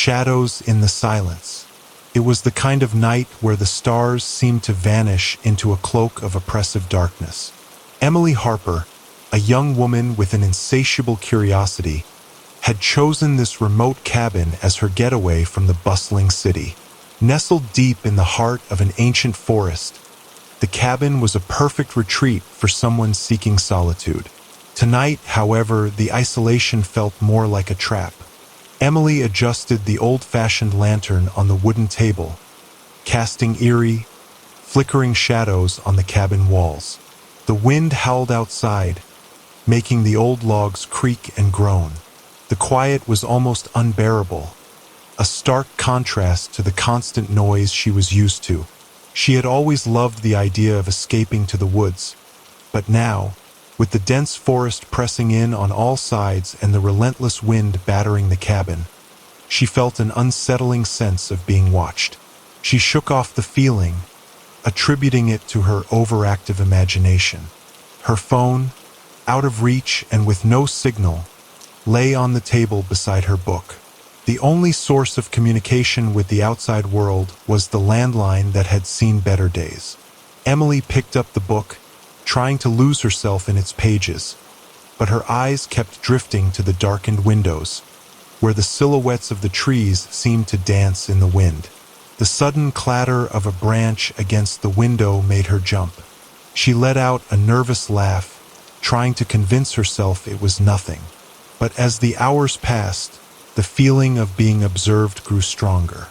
shadows in the silence. It was the kind of night where the stars seemed to vanish into a cloak of oppressive darkness. Emily Harper, a young woman with an insatiable curiosity, had chosen this remote cabin as her getaway from the bustling city. Nestled deep in the heart of an ancient forest, the cabin was a perfect retreat for someone seeking solitude. Tonight, however, the isolation felt more like a trap. Emily adjusted the old-fashioned lantern on the wooden table, casting eerie, flickering shadows on the cabin walls. The wind howled outside, making the old logs creak and groan. The quiet was almost unbearable, a stark contrast to the constant noise she was used to. She had always loved the idea of escaping to the woods, but now, with the dense forest pressing in on all sides and the relentless wind battering the cabin, she felt an unsettling sense of being watched. She shook off the feeling, attributing it to her overactive imagination. Her phone, out of reach and with no signal, lay on the table beside her book. The only source of communication with the outside world was the landline that had seen better days. Emily picked up the book, trying to lose herself in its pages, but her eyes kept drifting to the darkened windows, where the silhouettes of the trees seemed to dance in the wind. The sudden clatter of a branch against the window made her jump. She let out a nervous laugh, trying to convince herself it was nothing. But as the hours passed, the feeling of being observed grew stronger.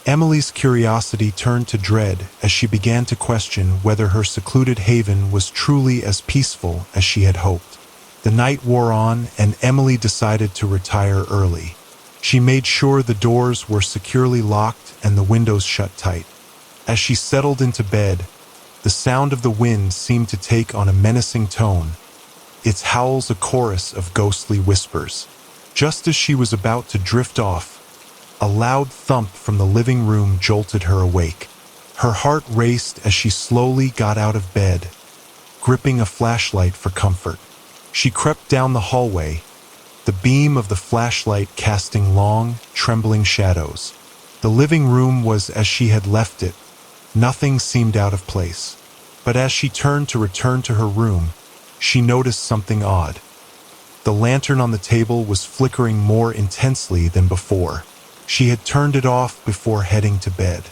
Emily's curiosity turned to dread as she began to question whether her secluded haven was truly as peaceful as she had hoped. The night wore on, and Emily decided to retire early. She made sure the doors were securely locked and the windows shut tight. As she settled into bed, the sound of the wind seemed to take on a menacing tone, its howls a chorus of ghostly whispers. Just as she was about to drift off, a loud thump from the living room jolted her awake. Her heart raced as she slowly got out of bed, gripping a flashlight for comfort. She crept down the hallway, the beam of the flashlight casting long, trembling shadows. The living room was as she had left it. Nothing seemed out of place. But as she turned to return to her room, she noticed something odd. The lantern on the table was flickering more intensely than before. She had turned it off before heading to bed.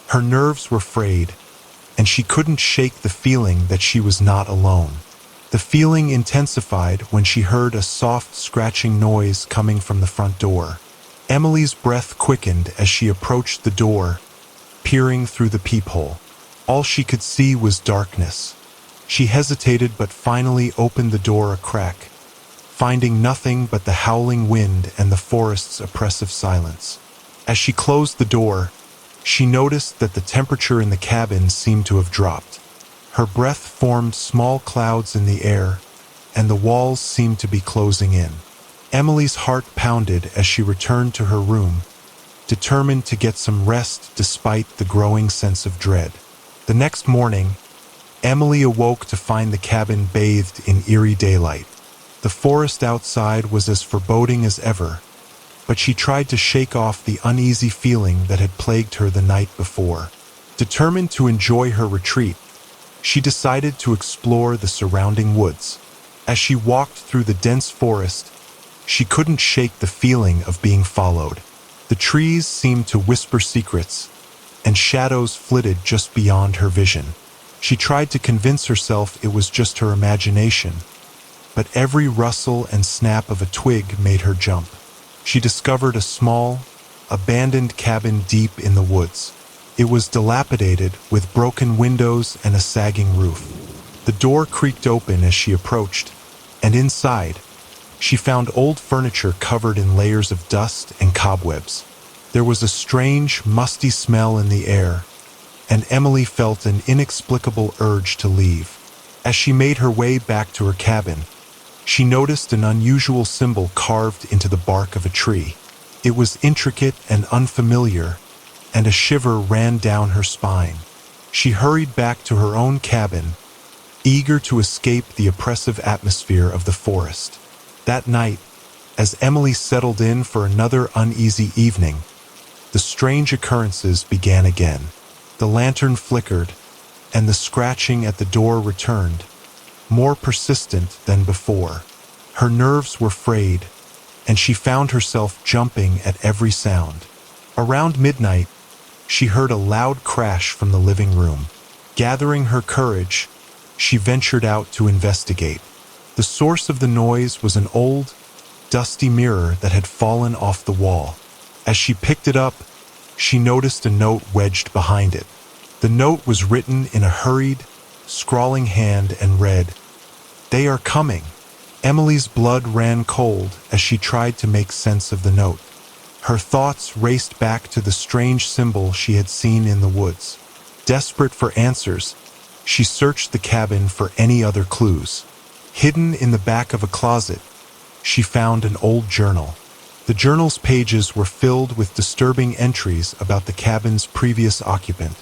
Her nerves were frayed, and she couldn't shake the feeling that she was not alone. The feeling intensified when she heard a soft scratching noise coming from the front door. Emily's breath quickened as she approached the door, peering through the peephole. All she could see was darkness. She hesitated but finally opened the door a crack, finding nothing but the howling wind and the forest's oppressive silence. As she closed the door, she noticed that the temperature in the cabin seemed to have dropped. Her breath formed small clouds in the air, and the walls seemed to be closing in. Emily's heart pounded as she returned to her room, determined to get some rest despite the growing sense of dread. The next morning, Emily awoke to find the cabin bathed in eerie daylight. The forest outside was as foreboding as ever, but she tried to shake off the uneasy feeling that had plagued her the night before. Determined to enjoy her retreat, she decided to explore the surrounding woods. As she walked through the dense forest, she couldn't shake the feeling of being followed. The trees seemed to whisper secrets, and shadows flitted just beyond her vision. She tried to convince herself it was just her imagination, but every rustle and snap of a twig made her jump. She discovered a small, abandoned cabin deep in the woods. It was dilapidated, with broken windows and a sagging roof. The door creaked open as she approached, and inside, she found old furniture covered in layers of dust and cobwebs. There was a strange, musty smell in the air, and Emily felt an inexplicable urge to leave. As she made her way back to her cabin, she noticed an unusual symbol carved into the bark of a tree. It was intricate and unfamiliar, and a shiver ran down her spine. She hurried back to her own cabin, eager to escape the oppressive atmosphere of the forest. That night, as Emily settled in for another uneasy evening, the strange occurrences began again. The lantern flickered, and the scratching at the door returned, more persistent than before. Her nerves were frayed, and she found herself jumping at every sound. Around midnight, she heard a loud crash from the living room. Gathering her courage, she ventured out to investigate. The source of the noise was an old, dusty mirror that had fallen off the wall. As she picked it up, she noticed a note wedged behind it. The note was written in a hurried, scrawling hand and read, "They are coming." Emily's blood ran cold as she tried to make sense of the note. Her thoughts raced back to the strange symbol she had seen in the woods. Desperate for answers, she searched the cabin for any other clues. Hidden in the back of a closet, she found an old journal. The journal's pages were filled with disturbing entries about the cabin's previous occupant,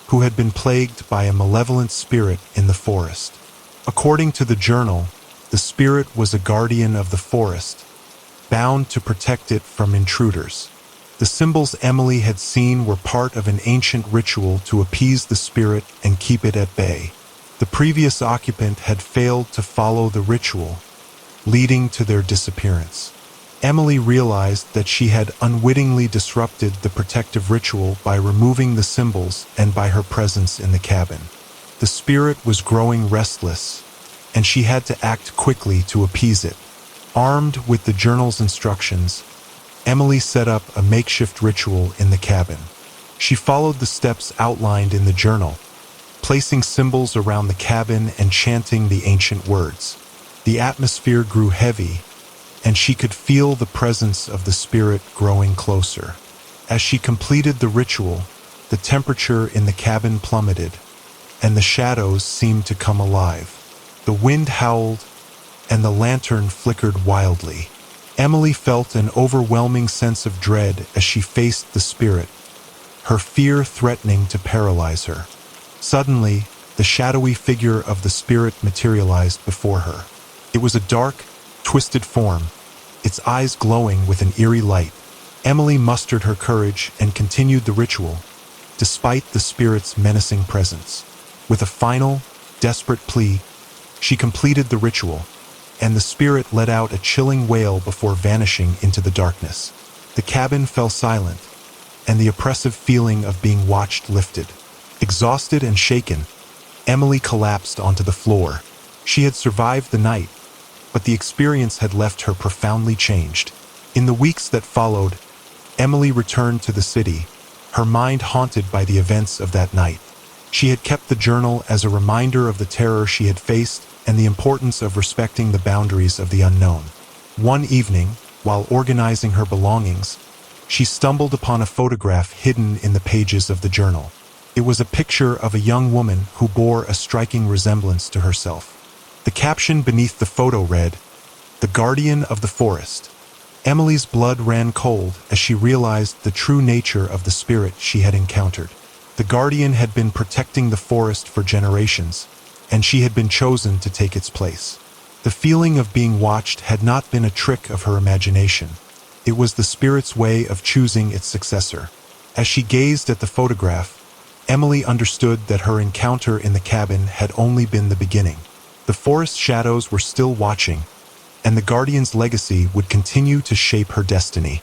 who had been plagued by a malevolent spirit in the forest. According to the journal, the spirit was a guardian of the forest, bound to protect it from intruders. The symbols Emily had seen were part of an ancient ritual to appease the spirit and keep it at bay. The previous occupant had failed to follow the ritual, leading to their disappearance. Emily realized that she had unwittingly disrupted the protective ritual by removing the symbols and by her presence in the cabin. The spirit was growing restless, and she had to act quickly to appease it. Armed with the journal's instructions, Emily set up a makeshift ritual in the cabin. She followed the steps outlined in the journal, placing symbols around the cabin and chanting the ancient words. The atmosphere grew heavy, and she could feel the presence of the spirit growing closer. As she completed the ritual, the temperature in the cabin plummeted, and the shadows seemed to come alive. The wind howled, and the lantern flickered wildly. Emily felt an overwhelming sense of dread as she faced the spirit, her fear threatening to paralyze her. Suddenly, the shadowy figure of the spirit materialized before her. It was a dark, twisted form, its eyes glowing with an eerie light. Emily mustered her courage and continued the ritual, despite the spirit's menacing presence. With a final, desperate plea, she completed the ritual, and the spirit let out a chilling wail before vanishing into the darkness. The cabin fell silent, and the oppressive feeling of being watched lifted. Exhausted and shaken, Emily collapsed onto the floor. She had survived the night, but the experience had left her profoundly changed. In the weeks that followed, Emily returned to the city, her mind haunted by the events of that night. She had kept the journal as a reminder of the terror she had faced and the importance of respecting the boundaries of the unknown. One evening, while organizing her belongings, she stumbled upon a photograph hidden in the pages of the journal. It was a picture of a young woman who bore a striking resemblance to herself. The caption beneath the photo read, "The Guardian of the Forest." Emily's blood ran cold as she realized the true nature of the spirit she had encountered. The Guardian had been protecting the forest for generations, and she had been chosen to take its place. The feeling of being watched had not been a trick of her imagination. It was the spirit's way of choosing its successor. As she gazed at the photograph, Emily understood that her encounter in the cabin had only been the beginning. The forest shadows were still watching, and the Guardian's legacy would continue to shape her destiny.